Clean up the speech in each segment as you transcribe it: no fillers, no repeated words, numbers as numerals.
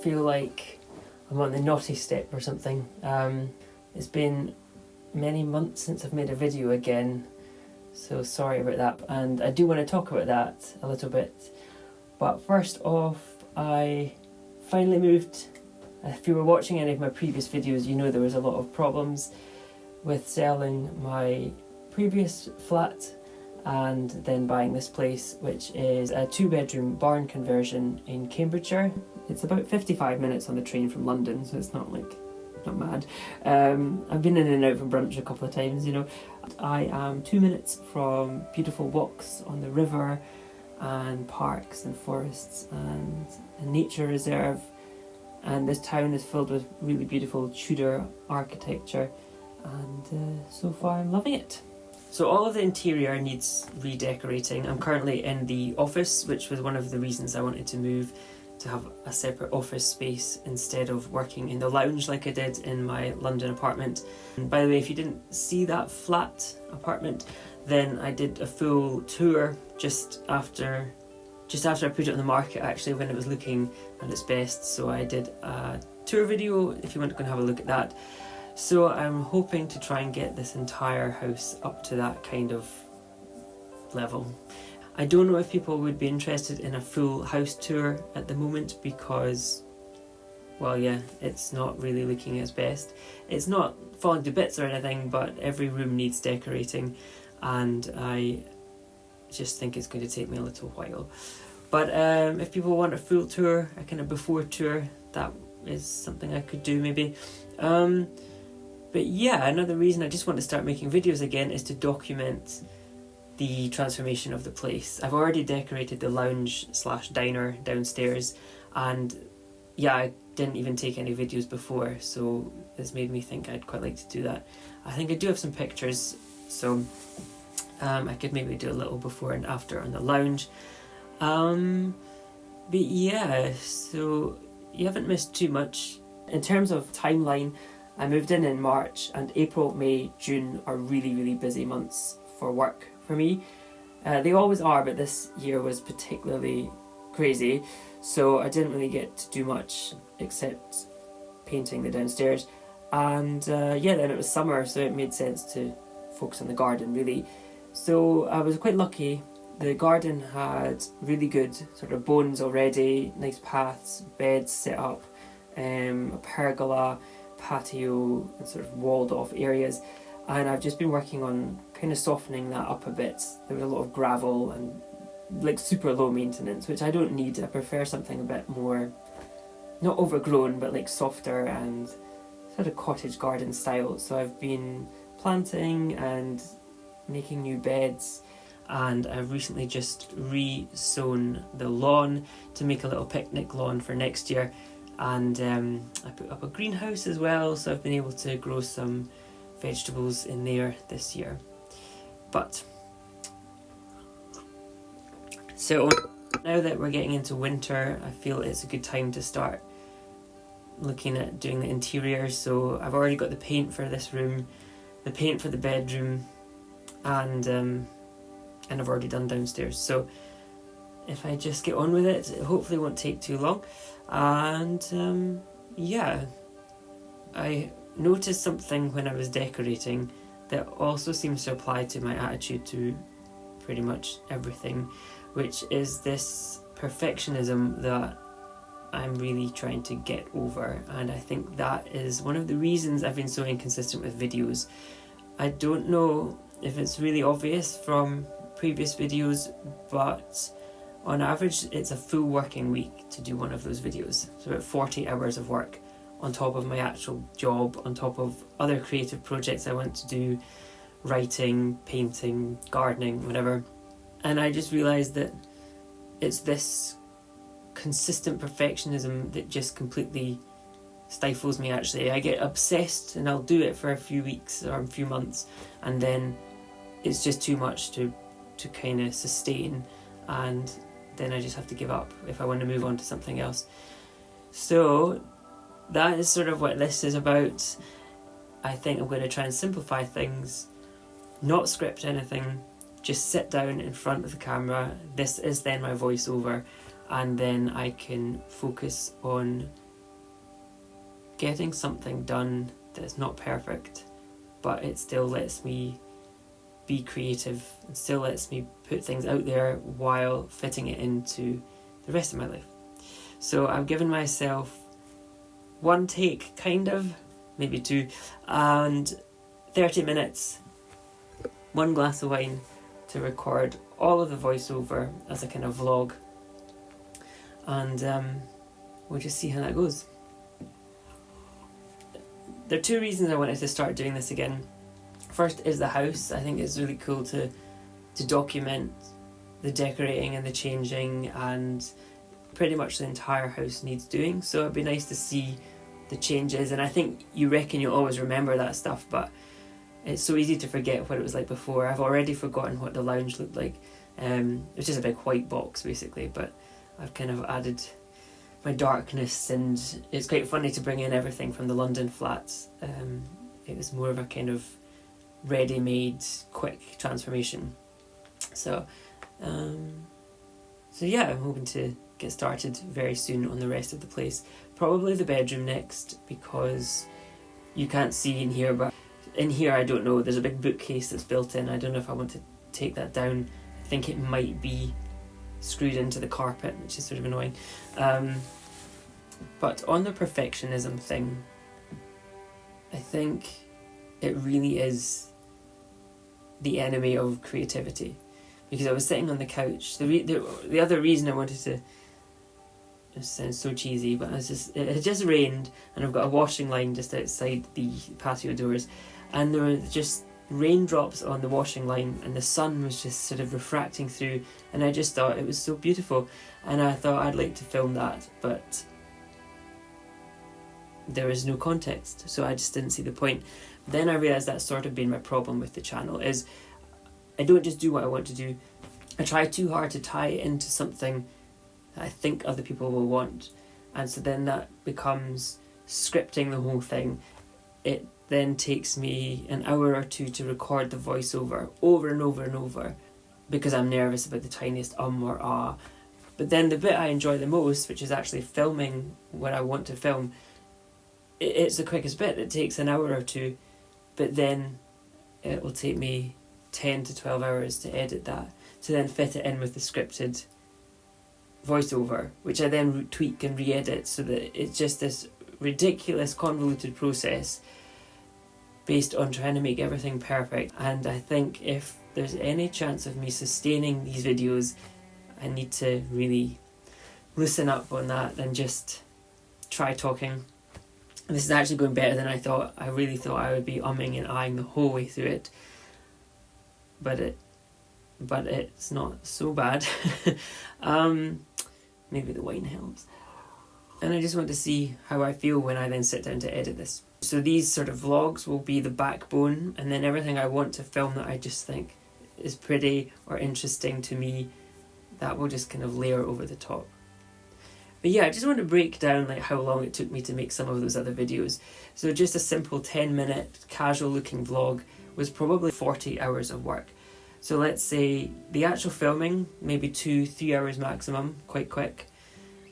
feel like I'm on the naughty step or something. It's been many months since I've made a video again, so sorry about that, and I do want to talk about that a little bit. But first off, I finally moved. If you were watching any of my previous videos, you know there was a lot of problems with selling my previous flat and then buying this place, which is a 2-bedroom barn conversion in Cambridgeshire. It's about 55 minutes on the train from London, so it's not mad. I've been in and out from brunch a couple of times, you know. I am 2 minutes from beautiful walks on the river and parks and forests and a nature reserve, and this town is filled with really beautiful Tudor architecture, and so far I'm loving it. So all of the interior needs redecorating. I'm currently in the office, which was one of the reasons I wanted to move, to have a separate office space instead of working in the lounge like I did in my London apartment. And by the way, if you didn't see that flat apartment, then I did a full tour just after I put it on the market, actually, when it was looking at its best. So I did a tour video if you want to go and have a look at that. So I'm hoping to try and get this entire house up to that kind of level. I don't know if people would be interested in a full house tour at the moment because, well, yeah, it's not really looking its best. It's not falling to bits or anything, but every room needs decorating, and I just think it's going to take me a little while. But if people want a full tour, a kind of before tour, that is something I could do maybe. But yeah, another reason I just want to start making videos again is to document the transformation of the place. I've already decorated the lounge/diner downstairs, and yeah, I didn't even take any videos before, so this made me think I'd quite like to do that. I think I do have some pictures, so I could maybe do a little before and after on the lounge. But yeah, so you haven't missed too much. In terms of timeline, I moved in March, and April, May, June are really, really busy months for work for me. They always are, but this year was particularly crazy, so I didn't really get to do much except painting the downstairs. And yeah, then it was summer, so it made sense to focus on the garden, really. So I was quite lucky. The garden had really good sort of bones already, nice paths, beds set up, a pergola, patio, and sort of walled off areas. And I've just been working on kind of softening that up a bit. There was a lot of gravel and like super low maintenance, which I don't need. I prefer something a bit more, not overgrown, but like softer and sort of cottage garden style. So I've been planting and making new beds, and I've recently just re-sown the lawn to make a little picnic lawn for next year. And I put up a greenhouse as well, so I've been able to grow some vegetables in there this year. But so now that we're getting into winter, I feel it's a good time to start looking at doing the interior. So I've already got the paint for this room, the paint for the bedroom, and I've already done downstairs. So if I just get on with it, it hopefully won't take too long. And yeah, I noticed something when I was decorating that also seems to apply to my attitude to pretty much everything, which is this perfectionism that I'm really trying to get over. And I think that is one of the reasons I've been so inconsistent with videos. I don't know if it's really obvious from previous videos, but on average it's a full working week to do one of those videos. So about 40 hours of work on top of my actual job, on top of other creative projects I want to do, writing, painting, gardening, whatever. And I just realised that it's this consistent perfectionism that just completely stifles me. Actually, I get obsessed and I'll do it for a few weeks or a few months, and then it's just too much to kind of sustain, and then I just have to give up if I want to move on to something else. So that is sort of what this is about. I think I'm going to try and simplify things, not script anything, just sit down in front of the camera. This is then my voiceover, and then I can focus on getting something done that's not perfect, but it still lets me be creative and still lets me put things out there while fitting it into the rest of my life. So I've given myself 1 take, kind of, maybe 2, and 30 minutes, 1 glass of wine, to record all of the voiceover as a kind of vlog, and we'll just see how that goes. There are 2 reasons I wanted to start doing this again. First is the house. I think it's really cool to document the decorating and the changing, and pretty much the entire house needs doing, so it'd be nice to see the changes. And I think you reckon you'll always remember that stuff, but it's so easy to forget what it was like before. I've already forgotten what the lounge looked like. It's just a big white box basically, but I've kind of added my darkness, and it's quite funny to bring in everything from the London flats. It was more of a kind of ready-made, quick transformation. So yeah, I'm hoping to get started very soon on the rest of the place. Probably the bedroom next, because you can't see in here, but in here I don't know, there's a big bookcase that's built in. I don't know if I want to take that down. I think it might be screwed into the carpet, which is sort of annoying. But on the perfectionism thing, I think it really is the enemy of creativity. Because I was sitting on the couch. The other reason I wanted to, it sounds so cheesy, but it had just rained, and I've got a washing line just outside the patio doors, and there were just raindrops on the washing line, and the sun was just sort of refracting through, and I just thought it was so beautiful, and I thought I'd like to film that, but there is no context, so I just didn't see the point. Then I realised that's sort of been my problem with the channel, is I don't just do what I want to do. I try too hard to tie it into something that I think other people will want, and so then that becomes scripting the whole thing. It then takes me an hour or 2 to record the voiceover over and over and over, because I'm nervous about the tiniest or ah. But then the bit I enjoy the most, which is actually filming what I want to film, it's the quickest bit. It takes an hour or 2, but then it will take me 10 to 12 hours to edit that, to then fit it in with the scripted voiceover, which I then tweak and re-edit, so that it's just this ridiculous convoluted process based on trying to make everything perfect. And I think if there's any chance of me sustaining these videos, I need to really loosen up on that and just try talking. And this is actually going better than I thought. I really thought I would be umming and ahhing the whole way through it, but it's not so bad. Maybe the wine helps. And I just want to see how I feel when I then sit down to edit this. So these sort of vlogs will be the backbone, and then everything I want to film that I just think is pretty or interesting to me, that will just kind of layer over the top. But yeah, I just want to break down like how long it took me to make some of those other videos. So just a simple 10-minute casual looking vlog was probably 40 hours of work. So let's say the actual filming, maybe 2-3 hours maximum, quite quick.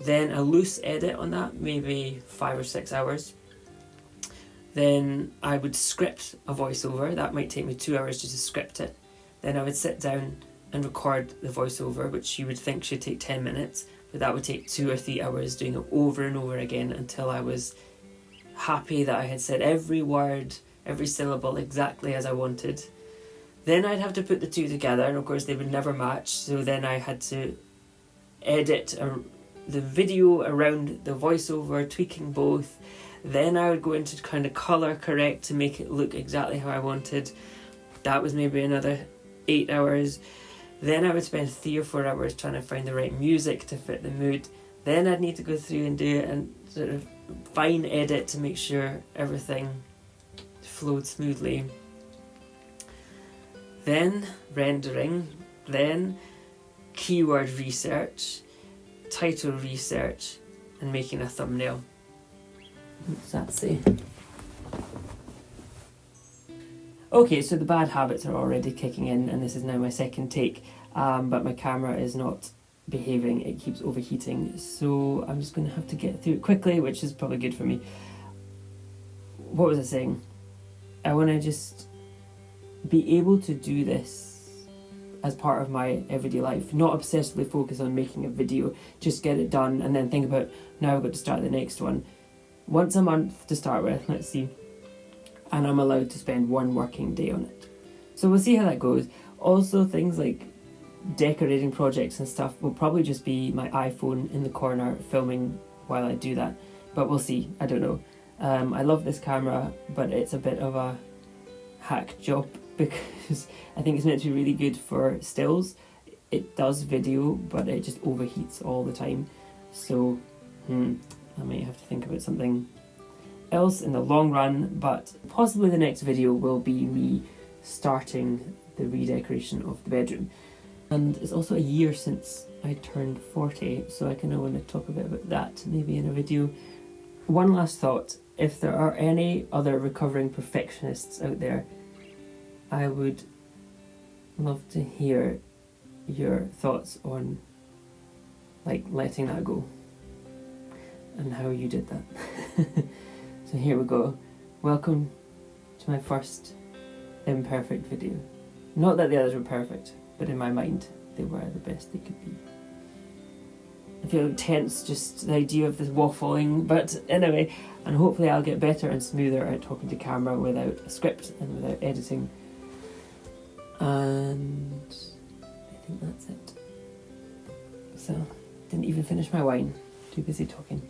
Then a loose edit on that, maybe 5 or 6 hours. Then I would script a voiceover. That might take me 2 hours just to script it. Then I would sit down and record the voiceover, which you would think should take 10 minutes, but that would take 2 or 3 hours, doing it over and over again until I was happy that I had said every word, every syllable exactly as I wanted. Then I'd have to put the 2 together, and of course they would never match, so then I had to edit the video around the voiceover, tweaking both. Then I would go into kind of colour correct to make it look exactly how I wanted. That was maybe another 8 hours. Then I would spend 3 or 4 hours trying to find the right music to fit the mood. Then I'd need to go through and do it and sort of fine edit to make sure everything flowed smoothly. Then rendering, then keyword research, title research, and making a thumbnail. What's that say? Okay, so the bad habits are already kicking in, and this is now my second take, but my camera is not behaving, it keeps overheating, so I'm just going to have to get through it quickly, which is probably good for me. what was I saying? I want to just be able to do this as part of my everyday life, not obsessively focus on making a video, just get it done and then think about, now I've got to start the next one. Once a month to start with, let's see, and I'm allowed to spend one working day on it. So we'll see how that goes. Also, things like decorating projects and stuff will probably just be my iPhone in the corner filming while I do that, but we'll see. I don't know. I love this camera, but it's a bit of a hack job because I think it's meant to be really good for stills. It does video, but it just overheats all the time. So I might have to think about something else in the long run, but possibly the next video will be me starting the redecoration of the bedroom. And it's also a year since I turned 40, so I kind of want to talk a bit about that maybe in a video. One last thought, if there are any other recovering perfectionists out there, I would love to hear your thoughts on like letting that go and how you did that. So here we go. Welcome to my first imperfect video. Not that the others were perfect, but in my mind they were the best they could be. I feel tense just the idea of this waffling, but anyway, and hopefully I'll get better and smoother at talking to camera without a script and without editing. And I think that's it. So, didn't even finish my wine. Too busy talking.